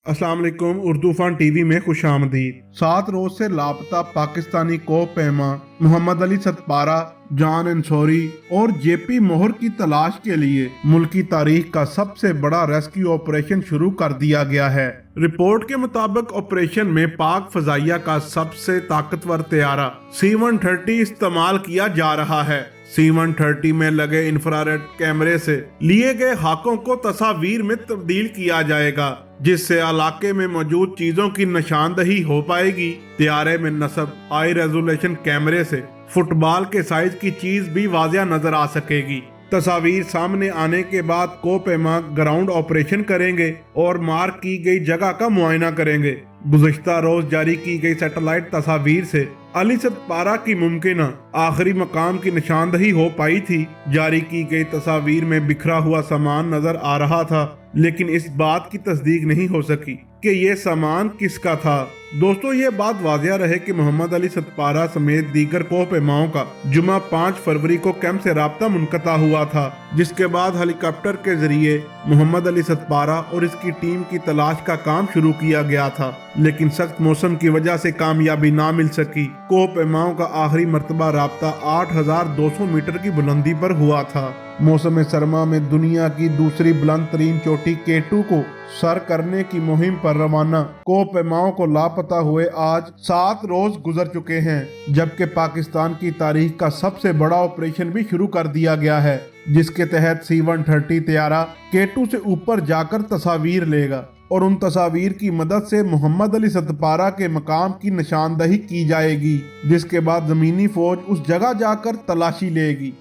अस्सलाम वालेकुम। Urdu fun TV में खुश आमदीद। 7 रोज से लापता पाकिस्तानी कोह पैमा मोहम्मद अली सतपारा, जान अंसोरी और जेपी मोहर की तलाश के लिए मुल्की तारीख का सबसे बड़ा रेस्क्यू ऑपरेशन शुरू कर दिया गया है। रिपोर्ट के मुताबिक ऑपरेशन में पाक फजाइया का सबसे ताकतवर तैयारा C-130 इस्तेमाल किया जा रहा है। C-130 में लगे इंफ्रारेड कैमरे से लिए गए खाकों को तस्वीर में तब्दील किया जाएगा, जिससे इलाके में मौजूद चीजों की निशानदही हो पाएगी। तैयारे में नस्ब हाई रेजोल्यूशन कैमरे से फुटबॉल के साइज की चीज भी वाजिया नजर आ सकेगी। तस्वीर सामने आने के बाद कोपेमा ग्राउंड ऑपरेशन करेंगे और मार्क की गई जगह का मुआयना करेंगे। गुज़श्ता रोज जारी की गई सैटेलाइट तस्वीर से अली सतपारा की मुमकिन आखिरी मकाम की निशानदही हो पाई थी। जारी की गई तस्वीर में बिखरा हुआ सामान नजर आ रहा था, लेकिन इस बात की तस्दीक नहीं हो सकी कि ये सामान किसका था। दोस्तों, ये बात वाजिया रहे कि मोहम्मद अली सतपारा समेत दीगर कोह पैमाओं का जुमा 5 फरवरी को कैंप से राब्ता मुनक़ता हुआ था, जिसके बाद हेलीकॉप्टर के जरिए मोहम्मद अली सतपारा और इसकी टीम की तलाश का काम शुरू किया गया था, लेकिन सख्त मौसम की वजह से कामयाबी ना मिल सकी। कोह पैमाओं का आखिरी मर्तबा राब्ता 8200 मीटर की बुलंदी पर हुआ था। मौसम सरमा में दुनिया की दूसरी बुलंद तरीन चोटी K2 को सर करने की मुहिम पर रवाना कोह पैमाओं को लापता हुए आज 7 रोज गुजर चुके हैं, जबकि पाकिस्तान की तारीख का सबसे बड़ा ऑपरेशन भी शुरू कर दिया गया है, जिसके तहत C-130 तैयारा K2 से ऊपर जाकर तस्वीर लेगा और उन तस्वीर की मदद से मोहम्मद अली सतपारा के मकाम की निशानदही की जाएगी, जिसके बाद जमीनी फौज उस जगह जाकर तलाशी लेगी।